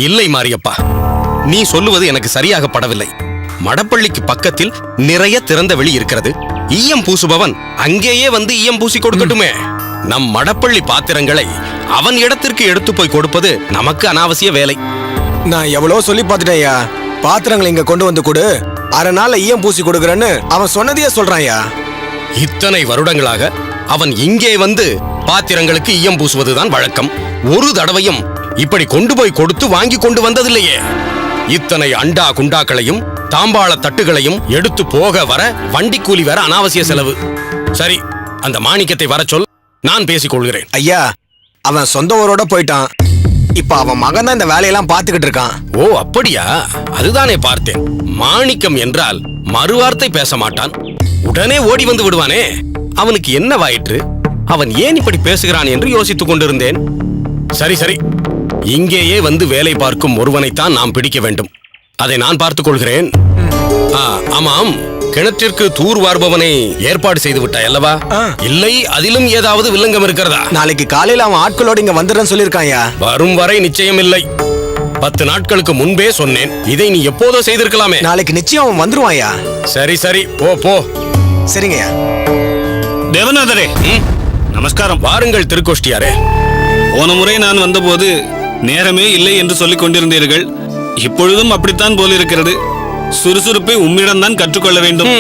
இல்லை மாரியப்பா, நீ சொல்லுவது எனக்கு சரியாக படவில்லை. மடப்பள்ளிக்கு பக்கத்தில் நிறைய திறந்த வெளி இருக்கிறது. ஈயம் பூசுபவன் அங்கேயே வந்து ஈயம் பூசி கொடுக்கட்டுமே. நம் மடப்பள்ளி பாத்திரங்களை அவன் இடத்திற்கு எடுத்து போய் கொடுப்பது நமக்கு அனாவசிய வேலை. நான் எவ்வளவு சொல்லி பார்த்துட்டேன்யா, பாத்திரங்களை இங்க கொண்டு வந்து கொடு, அரை நாள்ல ஈயம் பூசி கொடுக்கறேன்னு அவன் சொன்னதையே சொல்றான்யா. இத்தனை வருடங்களாக அவன் இங்கே வந்து பாத்திரங்களுக்கு ஈயம் பூசுவதுதான் வழக்கம். ஒரு தடவையும் இப்படி கொண்டு போய் கொடுத்து வாங்கி கொண்டு வந்ததில்லையே. இத்தனை அண்டா குண்டாக்களையும் தாம்பாள தட்டுகளையும் எடுத்து போக வர வண்டி கூலி வேற அனாவசிய செலவு. சரி, அந்த மாணிக்கத்தை வர சொல், நான் பேசிக் கொள்கிறேன். ஐயா, அவன் சொந்த ஊரோட போயிட்டான். இப்ப அவன் மகன் தான் இந்த வேலையெல்லாம் பார்த்துக்கிட்டு இருக்கான். ஓ அப்படியா? அதுதானே பார்த்தேன். மாணிக்கம் என்றால் மறுவார்த்தை பேச மாட்டான், உடனே ஓடி வந்து விடுவானே. அவனுக்கு என்னவாயிற்று? அவன் ஏன் இப்படி பேசுகிறான் என்று யோசித்துக் கொண்டிருந்தேன். சரி சரி, இங்கேயே வந்து வேலை பார்க்கும் ஒருவனைத்தான் நாம் பிடிக்க வேண்டும். அதை நான் பார்த்துக் கொள்கிறேன். ஆமாம், கிணற்றிற்கு தூர் வார்பவனை ஏற்பாடு செய்து விட்டாய் அல்லவா? இல்லை, அதிலும் ஏதாவது வில்லங்கம் இருக்கிறதா? நாளைக்கு காலையில அவன் ஆட்களோடு இங்க வந்துடுறேன்னு சொல்லியிருக்காயா. வரும் வரை நிச்சயம் இல்லை. 10 நாட்களுக்கு முன்பே சொன்னேன். இதை நீ எப்போதோ செய்திருக்கலாமே. நாளைக்கு நிச்சயம் அவன் வந்துருவாயா. சரி சரி, போ போ. சரிங்கய்யா. தேவநாதரே, நமஸ்காரம். வாருங்கள் திருக்கோஷ்டியாரே. போன முறை நான் வந்தபோது நேரமே இல்லை என்று சொல்லிக் கொண்டிருந்தீர்கள். இப்பொழுதும் அப்படித்தான் போலிருக்கிறது. சுறுசுறுப்பை உம்மிடம்தான் கற்றுக்கொள்ள வேண்டும்.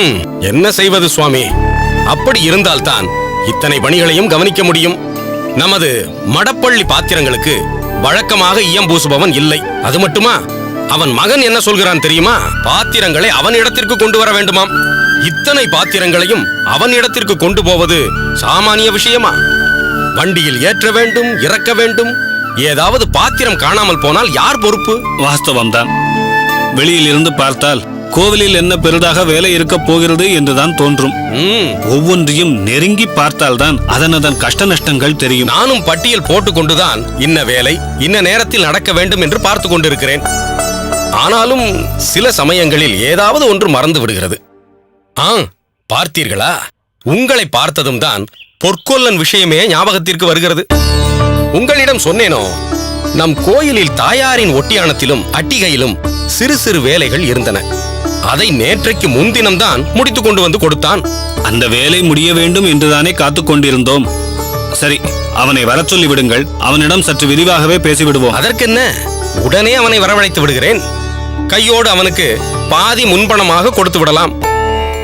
என்ன செய்வது சுவாமி? அப்படி இருந்தால்தான் இத்தனை பணிகளையும் கவனிக்க முடியும். நமது மடப்பள்ளி பாத்திரங்களுக்கு வழக்கமாக ஈயம் பூசுபவன் இல்லை. அது மட்டுமா, அவன் மகன் என்ன சொல்கிறான் தெரியுமா? பாத்திரங்களை அவன் இடத்திற்கு கொண்டு வர வேண்டுமாம். இத்தனை பாத்திரங்களையும் அவன் இடத்திற்கு கொண்டு போவது சாமானிய விஷயமா? வண்டியில் ஏற்ற வேண்டும், இறக்க வேண்டும். ஏதாவது பாத்திரம் காணாமல் போனால் யார் பொறுப்பு? வாஸ்தவம்தான். வெளியில் இருந்து பார்த்தால் கோவிலில் என்ன பெரிதாக வேலை இருக்க போகிறது என்றுதான் தோன்றும். ஒவ்வொன்றையும் நெருங்கி பார்த்தால்தான் அதன் கஷ்ட நஷ்டங்கள் தெரியும். நானும் பட்டியல் போட்டுக்கொண்டுதான் இன்ன வேலை இன்ன நேரத்தில் நடக்க வேண்டும் என்று பார்த்து கொண்டிருக்கிறேன். ஆனாலும் சில சமயங்களில் ஏதாவது ஒன்று மறந்து விடுகிறது. பார்த்தீர்களா? உங்களை பார்த்ததும் தான் பொற்கொல்லன் விஷயமே ஞாபகத்திற்கு வருகிறது. உங்களிடம் சொன்னேனோ, நம் கோயிலில் தாயாரின் ஒட்டியானத்திலும் அட்டிகையிலும் சிறு சிறு வேலைகள் இருந்தன. அதை நேற்றைக்கு முன்தினம்தான் முடித்து கொண்டு வந்து கொடுத்தான். அந்த வேலை முடிய வேண்டும் என்றுதானே காத்துக் கொண்டிருந்தோம். சரி, அவனை வர சொல்லி விடுங்கள். அவனிடம் சற்று விரிவாகவே பேசிவிடுவோம். அதற்கென்ன, உடனே அவனை வரவழைத்து விடுகிறேன். கையோடு அவனுக்கு பாதி முன்பணமாக கொடுத்து விடலாம்.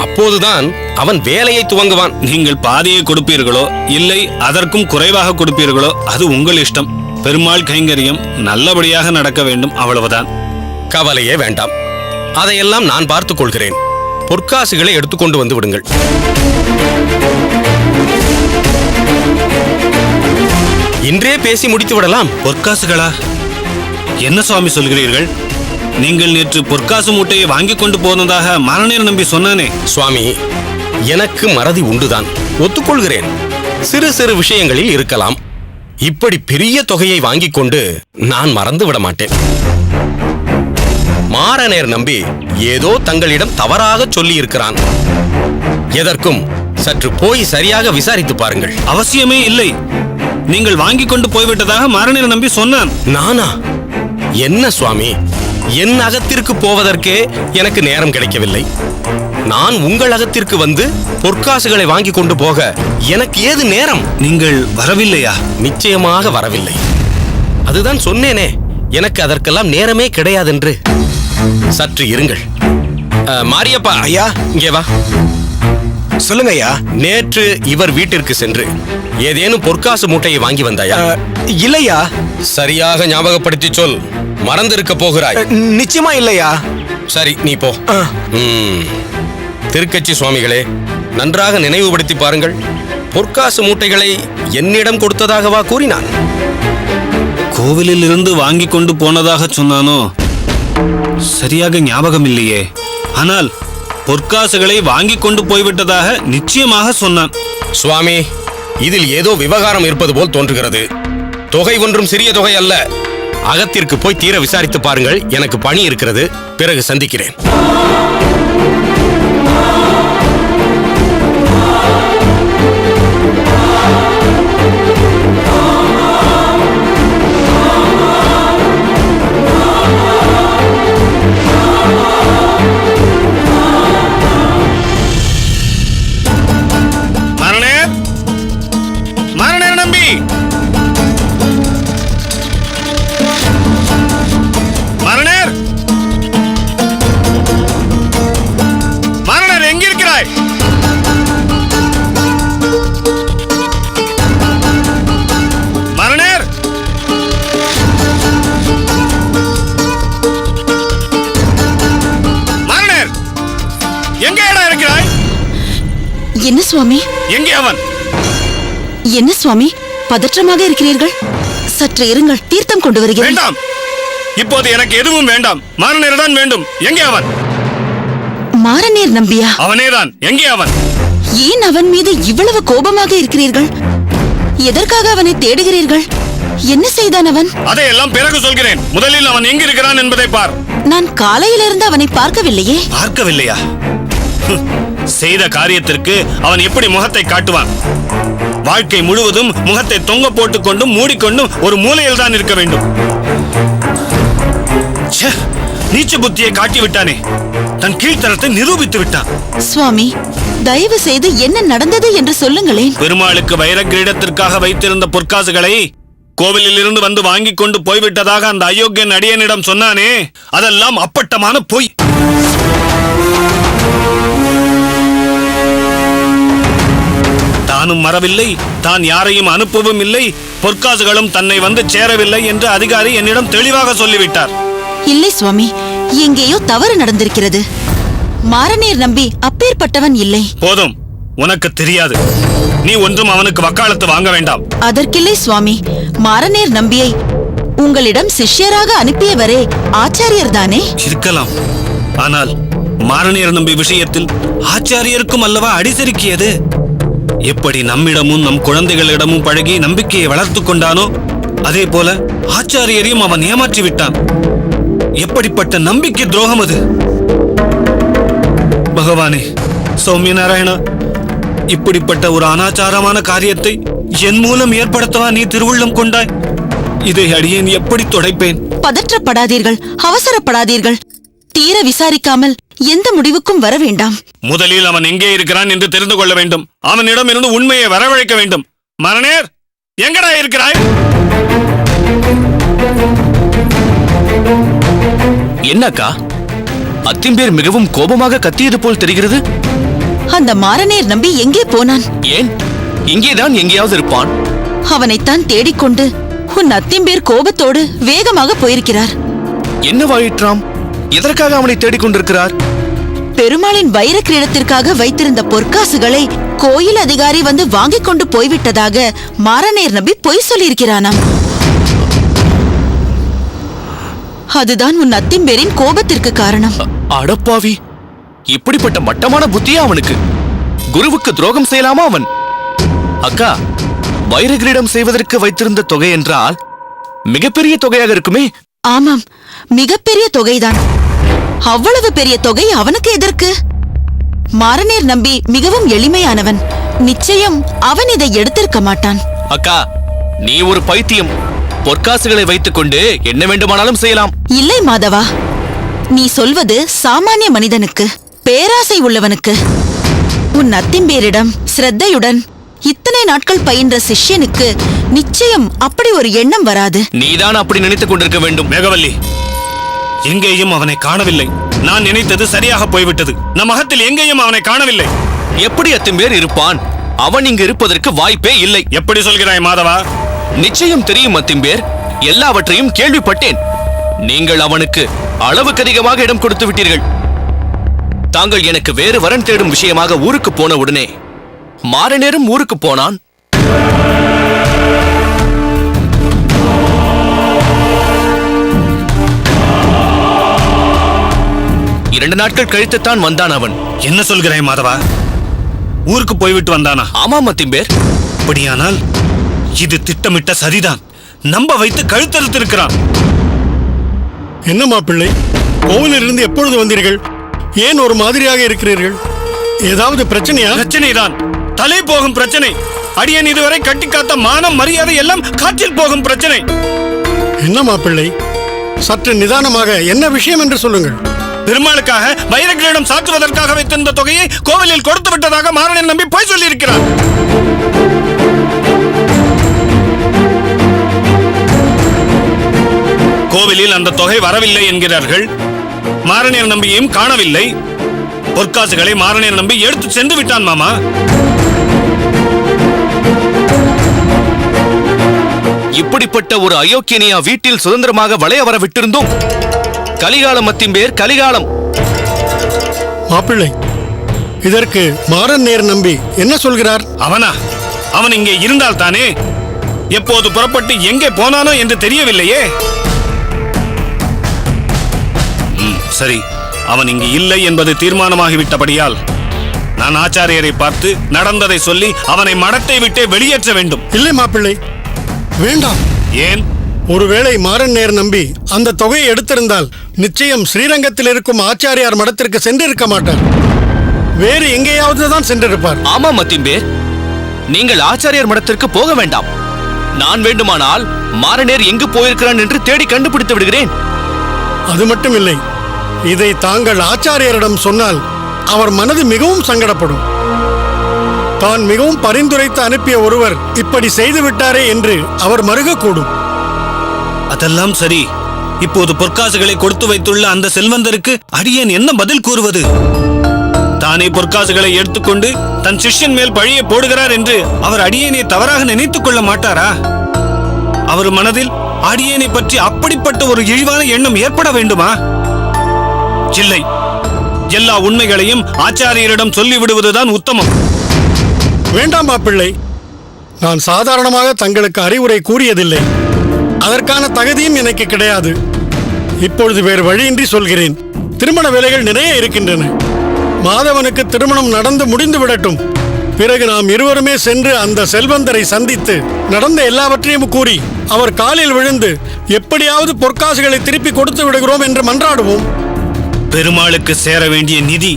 அப்போதுதான் அவன் வேலையை துவங்குவான். நீங்கள் பாதியை கொடுப்பீர்களோ இல்லை அதற்கும் குறைவாக கொடுப்பீர்களோ அது உங்கள் இஷ்டம். பெருமாள் கைங்கரியம் நல்லபடியாக நடக்க வேண்டும், அவ்வளவுதான். கவலையே வேண்டாம், அதையெல்லாம் நான் பார்த்துக் கொள்கிறேன். பொற்காசுகளை எடுத்துக்கொண்டு வந்து விடுங்கள். இன்றே பேசி முடித்து விடலாம். பொற்காசுகளா? என்ன சுவாமி சொல்கிறீர்கள்? நீங்கள் நேற்று பொற்காசு மூட்டையை வாங்கி கொண்டு போனதாக மரணேர் நம்பி சொன்னானே. சுவாமி, எனக்கு மறதி உண்டுதான், ஒத்துக்கொள்கிறேன். சிறு சிறு விஷயங்களில் இருக்கலாம். இப்படி பெரிய தொகையை வாங்கிக் கொண்டு நான் மறந்து விட மாட்டேன். மாரணேர் நம்பி ஏதோ தங்களிடம் தவறாக சொல்லி இருக்கிறான். எதற்கும் சற்று போய் சரியாக விசாரித்து பாருங்கள். அவசியமே இல்லை. நீங்கள் வாங்கி கொண்டு போய்விட்டதாக மாரணேர் நம்பி சொன்னான். நானா? என்ன சுவாமி, என் அகத்திற்கு போவதற்கே எனக்கு நேரம் கிடைக்கவில்லை. நான் உங்கள் அகத்திற்கு வந்து பொற்காசுகளை வாங்கி கொண்டு போக எனக்கு ஏது நேரம்? நீங்கள் வரவில்லையா? நிச்சயமாக வரவில்லை. அதுதான் சொன்னேனே, எனக்கு அதற்கெல்லாம் நேரமே கிடையாதென்று. சற்று இருங்கள். மாரியப்பா, ஐயா, இங்கே வா. சொல்லுங்க ஐயா. நேற்று இவர் வீட்டிற்கு சென்று ஏதேனும் பொற்காசு மூட்டையை வாங்கி வந்தாயா? இல்லையா. சரியாக ஞாபகப்படுத்தி சொல், மறந்திருக்க போகிறாய். நிச்சயமா இல்லையா. சரி, நீ போ. திருக்கட்சி சுவாமிகளே, நன்றாக நினைவுபடுத்தி பாருங்கள். பொற்காசு மூட்டைகளை என்னிடம் கொடுத்ததாகவா கூறினான்? கோவிலில் இருந்து வாங்கி கொண்டு போனதாக சொன்னானோ? சரியாக ஞாபகம் இல்லையே. ஆனால் பொற்காசுகளை வாங்கி கொண்டு போய்விட்டதாக நிச்சயமாக சொன்னான். சுவாமி, இதில் ஏதோ விவகாரம் இருப்பது போல் தோன்றுகிறது. தொகை ஒன்றும் சிறிய தொகை அல்ல. அகத்திற்கு போய் தீர விசாரித்து பாருங்கள். எனக்கு பணி இருக்கிறது, பிறகு சந்திக்கிறேன். என்ன சுவாமி? எங்கே அவன்? என்ன சுவாமி பதற்றமாக இருக்கிறீர்கள்? சற்று இருங்கள், தீர்த்தம் கொண்டு வருகிறேன். வேண்டாம், இப்போது எனக்கு எதுவும் வேண்டாம். மாரநேர் தான் வேண்டும். எங்கே அவன்? மாரநேர் நம்பியா? அவனேதான். எங்கே அவன்? ஏன் அவன் மீது இவ்வளவு கோபமாக இருக்கிறீர்கள்? எதற்காக அவனை தேடுகிறீர்கள்? என்ன செய்தான் அவன்? அதையெல்லாம் பிறகு சொல்கிறேன். முதலில் அவன் எங்கு இருக்கிறான் என்பதை பார். நான் காலையிலிருந்து அவனை பார்க்கவில்லையே. பார்க்கவில்லையா? செய்த காரியத்திற்கு அவன் எப்படி முகத்தை காட்டுவான்? வாழ்க்கை முழுவதும் முகத்தை தொங்க போட்டுக்கொண்டும் மூடிக்கொண்டும் ஒரு மூலையில் தான் இருக்க வேண்டும். ச்சே, நீச்ச புத்தியை காட்டி விட்டானே. தன் கீழ்த்தரத்தை நிரூபித்து விட்டான். சுவாமி, தயவு செய்து என்ன நடந்தது என்று சொல்லுங்களேன். பெருமாளுக்கு வைர கிரீடத்திற்காக வைத்திருந்த பொற்காசுகளை கோவிலில் இருந்து வந்து வாங்கி கொண்டு போய்விட்டதாக அந்த அயோக்கியன் அடியனிடம் சொன்னானே, அதெல்லாம் அப்பட்டமான பொய். தானும் வரவில்லை, தான் யாரையும் அனுப்பவும் இல்லை, பொற்காசுகளும் தன்னை வந்து சேரவில்லை என்று அதிகாரி என்னிடம் தெளிவாக சொல்லிவிட்டார். இல்லை சுவாமி, எங்கேயோ தவறு நடந்திருக்கிறது. மாரநேர் நம்பி அப்பேற்பட்டவன் இல்லை. போதும், உனக்கு தெரியாது. நீ ஒன்றும் அவனுக்கு வக்காலத்து வாங்க வேண்டாம். அதற்கில்லை சுவாமி, மாரநேர் நம்பியை உங்களிடம் சிஷ்யராக அனுப்பியவரே ஆச்சாரியர் தானே? இருக்கலாம். ஆனால் மாரநேர் நம்பி விஷயத்தில் ஆச்சாரியருக்கும் அல்லவா அடிசறுக்கியது. எப்படி நம்மிடமும் நம் குழந்தைகளிடமும் பழகி நம்பிக்கையை வளர்த்து கொண்டானோ, அதே போல ஆச்சாரியரையும் அவன் ஏமாற்றி விட்டான். எப்படிப்பட்ட நம்பிக்கை துரோகம் அது! பகவானே, சௌமிய நாராயணா, இப்படிப்பட்ட ஒரு அனாச்சாரமான காரியத்தை என் மூலம் ஏற்படுத்தவா நீ திருவுள்ளம் கொண்டாய்? இதை அடியேன் எப்படி துடைப்பேன்? பதற்றப்படாதீர்கள், அவசரப்படாதீர்கள். தீர விசாரிக்காமல் எந்த முடிவுக்கும் வர வேண்டாம். முதலில் அவன் எங்கே இருக்கிறான் என்று தெரிந்து கொள்ள வேண்டும். அவனிடம் இருந்து உண்மையை வரவழைக்க வேண்டும். மரநேர், எங்கடா இருக்கிறாய்? என்னக்கா, அத்திம்பேர் மிகவும் கோபமாக கத்தியது போல் தெரிகிறது. அந்த மாரநேர் நம்பி எங்கே போனான்? ஏன், இங்கேதான் எங்கேயாவது இருப்பான். அவனைத்தான் தேடிக்கொண்டு உன் அத்திம்பேர் கோபத்தோடு வேகமாக போயிருக்கிறார். என்னவாயிற்றாம்? எதற்காக அவனை தேடிக்கொண்டிருக்கிறார்? பெருமாளின் வைர கிரீடத்திற்காக வைத்திருந்த பொற்காசுகளை கோயில் அதிகாரி வந்து வாங்கிக் கொண்டு போய்விட்டதாக மாரநேர் நம்பி பொய் சொல்லியிருக்கிறானாம். அதுதான் உன் அத்திம்பேரின் கோபத்திற்கு காரணம். அடப்பாவி, இப்படிப்பட்ட மட்டமான புத்தியா அவனுக்கு? குருவுக்கு துரோகம் செய்யலாமா அவன்? அக்கா, வைர கிரீடம் செய்வதற்கு வைத்திருந்த தொகை என்றால் மிகப்பெரிய தொகையாக இருக்குமே. ஆமாம், மிகப்பெரிய தொகைதான். அவ்வளவு பெரிய தொகை அவனுக்கு எதற்கு? மாரநேர் நம்பி மிகவும் எளிமையானவன். நிச்சயம் அவன் இதை எடுத்திருக்க மாட்டான். அக்கா, நீ ஒரு பைத்தியம். பொற்காசுகளை வைத்துக் கொண்டு என்ன வேண்டுமானாலும் செய்யலாம். இல்லை மாதவா, நீ சொல்வது சாமானிய மனிதனுக்கு, பேராசை உள்ளவனுக்கு. உன் அத்திம்பேரிடம் சிரத்தையுடன் இத்தனை நாட்கள் பயின்ற சிஷ்யனுக்கு நிச்சயம் அப்படி ஒரு எண்ணம் வராது. நீதான் அப்படி நினைத்துக் கொண்டிருக்க வேண்டும். மேகவல்லி, எங்கேயும் அவனை காணவில்லை. நான் நினைத்தது சரியாக போய்விட்டது. நம் அகத்தில் எங்கேயும் அவனை காணவில்லை. எப்படி அத்திம்பேர் இருப்பான்? அவன் இங்கு இருப்பதற்கு வாய்ப்பே இல்லை. எப்படி சொல்கிறாய் மாதவா? நிச்சயம் தெரியும் அத்திம்பேர். எல்லாவற்றையும் கேள்விப்பட்டேன். நீங்கள் அவனுக்கு அளவுக்கு அதிகமாக இடம் கொடுத்து விட்டீர்கள். தாங்கள் எனக்கு வேறு வரன் தேடும் விஷயமாக ஊருக்கு போன உடனே மாரநேரும் ஊருக்கு போனான். இரண்டு நாட்கள் கழித்துத்தான் வந்தான் அவன். என்ன சொல்கிறாய் மாதவா? ஊருக்கு போய்விட்டு வந்தானா? ஆமாம் அத்திம்பேர். அப்படியானால் இது திட்டமிட்ட சரிதான். நம்ப வைத்து கழுத்தறுத்திருக்கிறான். என்ன மாப்பிள்ளை, கோவிலிருந்து எப்பொழுது வந்தீர்கள்? ஏன் ஒரு மாதிரியாக இருக்கிறீர்கள்? ஏதாவது பிரச்சனையா? பிரச்சனைதான், தலை போகும் பிரச்சனை. அடியன் இதுவரை கட்டி காத்த மானம் மரியாதை எல்லாம் காற்றில் போகும் பிரச்சனை. என்ன மாப்பிள்ளை, சற்று நிதானமாக என்ன விஷயம் என்று சொல்லுங்கள். பெருமாளுக்காக வைர கிரீடம் சாற்றுவதற்காக வைத்திருந்த தொகையை கோவிலில் கொடுத்து விட்டதாக மாரநேர் நம்பி போய் சொல்லி இருக்கிறார். கோவிலில் அந்த தொகை வரவில்லை என்கிறார்கள். மாரநேர் நம்பியையும் காணவில்லை. பொற்காசுகளை மாரநேர் நம்பி எடுத்து சென்று விட்டான் மாமா. இப்படிப்பட்ட ஒரு அயோக்கியனியா வீட்டில் சுதந்திரமாக வளைய வர விட்டிருந்தோம். கலிகாலம் அத்திம்பேர், கலிகாலம். மாப்பிள்ளை, இதற்கு மாறன் நேர் நம்பி என்ன சொல்கிறார்? அவனா? அவன் இங்கே இருந்தால் தானே? எப்போது புறப்பட்டு எங்கே போனானோ என்று தெரியவில்லையே. சரி, அவன் இங்கு இல்லை என்பது தீர்மானமாகிவிட்டபடியால் நான் ஆச்சாரியரை பார்த்து நடந்ததை சொல்லி அவனை மடத்தை விட்டே வெளியேற்ற வேண்டும். இல்லை மாப்பிள்ளை, வேண்டாம். ஏன்? ஒருவேளை மாறன் நேர் நம்பி அந்த தொகையை எடுத்திருந்தால் நிச்சயம் ஸ்ரீரங்கத்தில் இருக்கும் ஆச்சாரியார் மடத்திற்கு சென்றிருக்க மாட்டார். வேறு எங்கேயாவது தான் சென்றிருப்பார். ஆமா மத்திம்பேர், நீங்கள் ஆச்சாரியார் மடத்திற்கு போக வேண்டாம். நான் வேண்டுமானால் மாறனேர் எங்கு போயிருக்கிறான் என்று தேடி கண்டுபிடித்து விடுகிறேன். அது மட்டும் இல்லை, இதை தாங்கள் ஆச்சாரியரிடம் சொன்னால் அவர் மனது மிகவும் சங்கடப்படும். தான் மிகவும் பரிந்துரைத்து அனுப்பிய ஒருவர் இப்படி செய்து விட்டாரே என்று அவர் மறுகக்கூடும். அதெல்லாம் சரி. இப்போது பொற்காசுகளை கொடுத்து வைத்துள்ள அந்த செல்வந்தருக்கு அடியேன் என்ன பதில் கூறுவது? தானே பொற்காசுகளை எடுத்துக்கொண்டு தன் சிஷ்யன் மேல் பழியை போடுகிறார் என்று அவர் அடியேனை தவறாக நினைத்துக் கொள்ள மாட்டாரா? அவர் மனதில் அடியேனை பற்றி அப்படிப்பட்ட ஒரு இழிவான எண்ணம் ஏற்பட வேண்டுமா? இல்லை, எல்லா உண்மைகளையும் ஆச்சாரியரிடம் சொல்லிவிடுவதுதான் உத்தமம். வேண்டாம் மாப்பிள்ளை, நான் சாதாரணமாக தங்களுக்கு அறிவுரை கூறியதில்லை. அதற்கான தகுதியும் எனக்கு கிடையாது. இப்பொழுது வேறு வழியின்றி சொல்கிறேன். திருமண வேலைகள் நிறைய இருக்கின்றன. மாதவனுக்கு திருமணம் நடந்து முடிந்து விடட்டும். பிறகு நாம் இருவருமே சென்று அந்த செல்வந்தரை சந்தித்து நடந்த எல்லாவற்றையும் கூறி அவர் காலில் விழுந்து எப்படியாவது பொற்காசுகளை திருப்பி கொடுத்து விடுகிறோம் என்று மன்றாடுவோம். பெருமாளுக்கு சேர வேண்டிய நிதி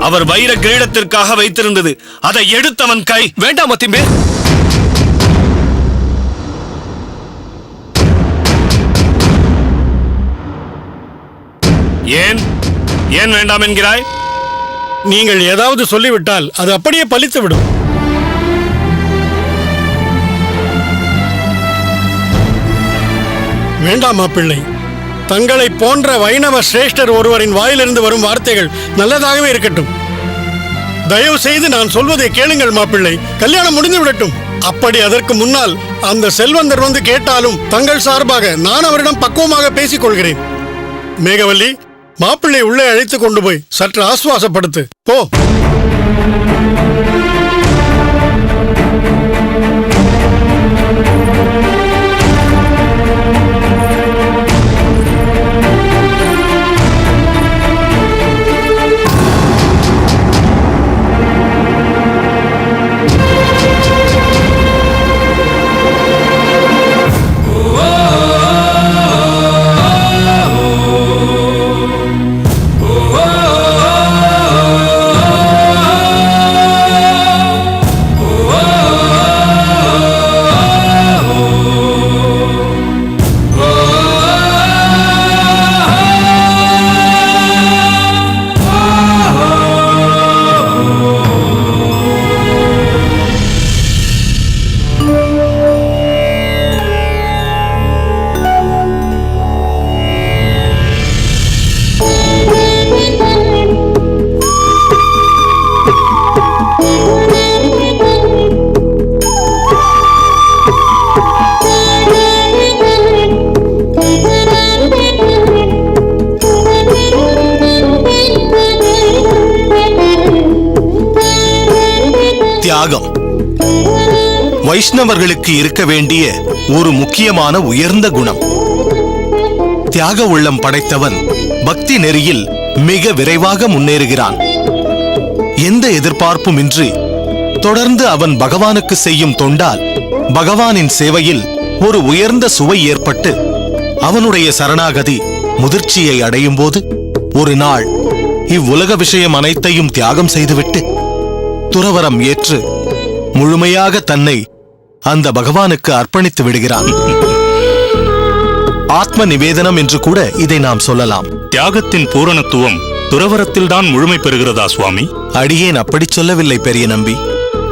அவர் வைர கிரீடத்திற்காக வைத்திருந்தது. அதை எடுத்தவன் கை. வேண்டாம் மத்திம்பேர். ஏன் ஏன் வேண்டாம் என்கிறாய்? நீங்கள் ஏதாவது சொல்லிவிட்டால் அது அப்படியே பலித்துவிடும். வேண்டாம் மாப்பிள்ளை, தங்களை போன்ற வைணவ சிரேஷ்டர் ஒருவரின் வாயிலிருந்து வரும் வார்த்தைகள் நல்லதாகவே இருக்கட்டும். தயவு செய்து நான் சொல்வதை கேளுங்கள் மாப்பிள்ளை. கல்யாணம் முடிந்து விடட்டும். அப்படி அதற்கு முன்னால் அந்த செல்வந்தர் வந்து கேட்டாலும் தங்கள் சார்பாக நான் அவரிடம் பக்குவமாக பேசிக் கொள்கிறேன். மேகவல்லி, மாப்பிள்ளை உள்ளே அழைத்து கொண்டு போய் சற்று ஆசுவாசப்படுத்து போ. தியாகம் வைஷ்ணவர்களுக்கு இருக்க வேண்டிய ஒரு முக்கியமான உயர்ந்த குணம். தியாக உள்ளம் படைத்தவன் பக்தி நெறியில் மிக விரைவாக முன்னேறுகிறான். எந்த எதிர்பார்ப்பும் இன்றி தொடர்ந்து அவன் பகவானுக்கு செய்யும் தொண்டால் பகவானின் சேவையில் ஒரு உயர்ந்த சுவை ஏற்பட்டு அவனுடைய சரணாகதி முதிர்ச்சியை அடையும் போது ஒரு நாள் இவ்வுலக விஷயம் அனைத்தையும் தியாகம் செய்துவிட்டு துறவரம் ஏற்று முழுமையாக தன்னை அந்த பகவானுக்கு அர்ப்பணித்து விடுகிறான். ஆத்ம நிவேதனம் என்று கூட இதை நாம் சொல்லலாம். தியாகத்தின் பூரணத்துவம் துறவரத்தில்தான் முழுமை பெறுகிறதா சுவாமி? அடியேன் அப்படி சொல்லவில்லை பெரிய நம்பி.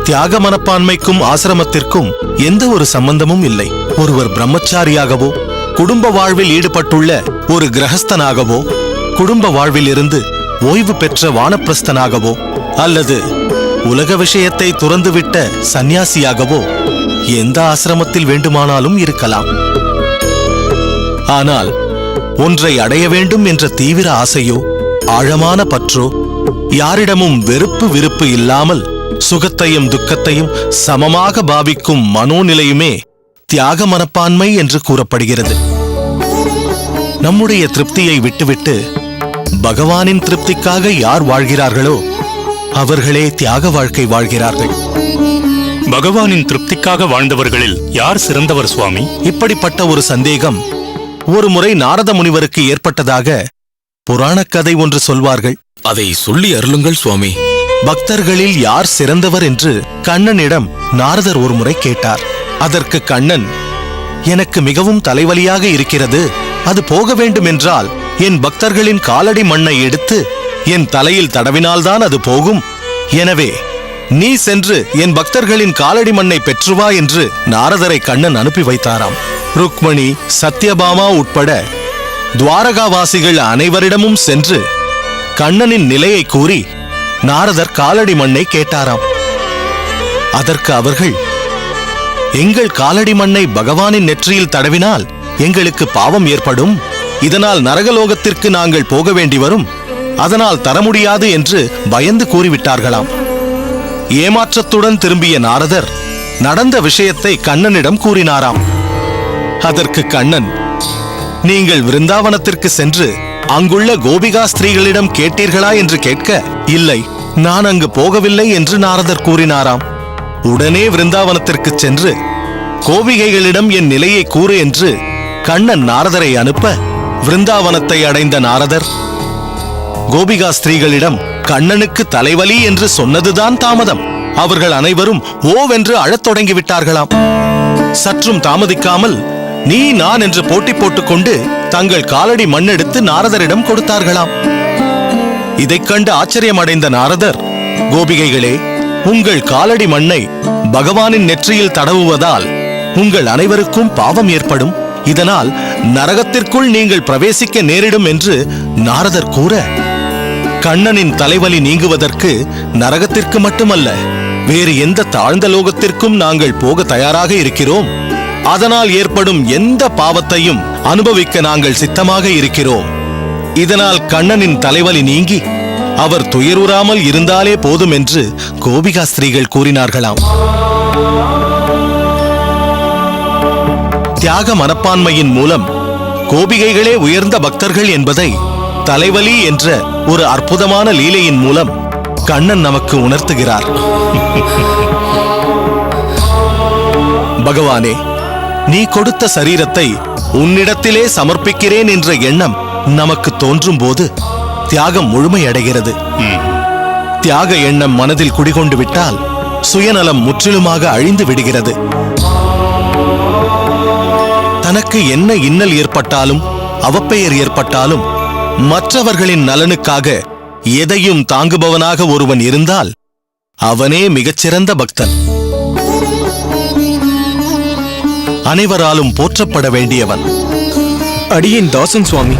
தியாக மனப்பான்மைக்கும் ஆசிரமத்திற்கும் எந்த ஒரு சம்பந்தமும் இல்லை. ஒருவர் பிரம்மச்சாரியாகவோ குடும்ப வாழ்வில் ஈடுபட்டுள்ள ஒரு கிரகஸ்தனாகவோ குடும்ப வாழ்வில் இருந்து ஓய்வு பெற்ற வானப்பிரஸ்தனாகவோ அல்லது உலக விஷயத்தை துறந்துவிட்ட சந்நியாசியாகவோ எந்த ஆசிரமத்தில் வேண்டுமானாலும் இருக்கலாம். ஆனால் ஒன்றை அடைய வேண்டும் என்ற தீவிர ஆசையோ ஆழமான பற்றோ யாரிடமும் வெறுப்பு விருப்பு இல்லாமல் சுகத்தையும் துக்கத்தையும் சமமாக பாவிக்கும் மனோநிலையுமே தியாக மனப்பான்மை என்று கூறப்படுகிறது. நம்முடைய திருப்தியை விட்டுவிட்டு பகவானின் திருப்திக்காக யார் வாழ்கிறார்களோ அவர்களே தியாக வாழ்க்கை வாழ்கிறார்கள். பகவானின் திருப்திக்காக வாழ்ந்தவர்களில் யார் சிறந்தவர் சுவாமி? இப்படிப்பட்ட ஒரு சந்தேகம் ஒரு முறை நாரத முனிவருக்கு ஏற்பட்டதாக புராணக் கதை ஒன்று சொல்வார்கள். அதை சொல்லி அருளுங்கள் சுவாமி. பக்தர்களில் யார் சிறந்தவர் என்று கண்ணனிடம் நாரதர் ஒரு முறை கேட்டார். அதற்கு கண்ணன், எனக்கு மிகவும் தலைவலியாக இருக்கிறது, அது போக வேண்டுமென்றால் என் பக்தர்களின் காலடி மண்ணை எடுத்து என் தலையில் தடவினால்தான் அது போகும். எனவே நீ சென்று என் பக்தர்களின் காலடி மண்ணை பெற்றுவா என்று நாரதரை கண்ணன் அனுப்பி வைத்தாராம். ருக்மணி, சத்யபாமா உட்பட துவாரகாவாசிகள் அனைவரிடமும் சென்று கண்ணனின் நிலையை கூறி நாரதர் காலடி மண்ணை கேட்டாராம். அதற்கு அவர்கள், எங்கள் காலடி மண்ணை பகவானின் நெற்றியில் தடவினால் எங்களுக்கு பாவம் ஏற்படும், இதனால் நரகலோகத்திற்கு நாங்கள் போக வேண்டி வரும், அதனால் தர முடியாது என்று பயந்து கூறிவிட்டார்களாம். ஏமாற்றத்துடன் திரும்பிய நாரதர் நடந்த விஷயத்தை கண்ணனிடம் கூறினாராம். அதற்கு கண்ணன், நீங்கள் விருந்தாவனத்திற்கு சென்று அங்குள்ள கோபிகா ஸ்திரீகளிடம் கேட்டீர்களா என்று கேட்க, இல்லை, நான் அங்கு போகவில்லை என்று நாரதர் கூறினாராம். உடனே விருந்தாவனத்திற்கு சென்று கோபிகைகளிடம் என் நிலையை கூறு என்று கண்ணன் நாரதரை அனுப்ப, விருந்தாவனத்தை அடைந்த நாரதர் கோபிகா ஸ்திரீகளிடம் கண்ணனுக்கு தலைவலி என்று சொன்னதுதான் தாமதம். அவர்கள் அனைவரும் ஓவென்று அழத் தொடங்கிவிட்டார்களாம். சற்றும் தாமதிக்காமல் நீ நான் என்று போட்டி போட்டுக்கொண்டு தங்கள் காலடி மண்ணெடுத்து நாரதரிடம் கொடுத்தார்களாம். இதைக் கண்டு ஆச்சரியமடைந்த நாரதர், கோபிகைகளே, உங்கள் காலடி மண்ணை பகவானின் நெற்றியில் தடவுவதால் உங்கள் அனைவருக்கும் பாவம் ஏற்படும், இதனால் நரகத்திற்குள் நீங்கள் பிரவேசிக்க நேரிடும் என்று நாரதர் கூற, கண்ணனின் தலைவலி நீங்குவதற்கு நரகத்திற்கு மட்டுமல்ல, வேறு எந்த தாழ்ந்த லோகத்திற்கும் நாங்கள் போக தயாராக இருக்கிறோம், அதனால் ஏற்படும் எந்த பாவத்தையும் அனுபவிக்க நாங்கள் சித்தமாக இருக்கிறோம், இதனால் கண்ணனின் தலைவலி நீங்கி அவர் துயருறாமல் இருந்தாலே போதும் என்று கோபிகா ஸ்திரீகள் கூறினார்களாம். தியாக மனப்பான்மையின் மூலம் கோபிகைகளே உயர்ந்த பக்தர்கள் என்பதை தலைவலி என்ற ஒரு அற்புதமான லீலையின் மூலம் கண்ணன் நமக்கு உணர்த்துகிறார். பகவானே, நீ கொடுத்த சரீரத்தை உன்னிடத்திலே சமர்ப்பிக்கிறேன் என்ற எண்ணம் நமக்கு தோன்றும் போது தியாகம் முழுமையடைகிறது. தியாக எண்ணம் மனதில் குடிகொண்டு விட்டால் சுயநலம் முற்றிலுமாக அழிந்து விடுகிறது. தனக்கு என்ன இன்னல் ஏற்பட்டாலும் அவப்பெயர் ஏற்பட்டாலும் மற்றவர்களின் நலனுக்காக எதையும் தாங்குபவனாக ஒருவன் இருந்தால் அவனே மிகச்சிறந்த பக்தன், அனைவராலும் போற்றப்பட வேண்டியவன். அடியேன் தாசன் சுவாமி.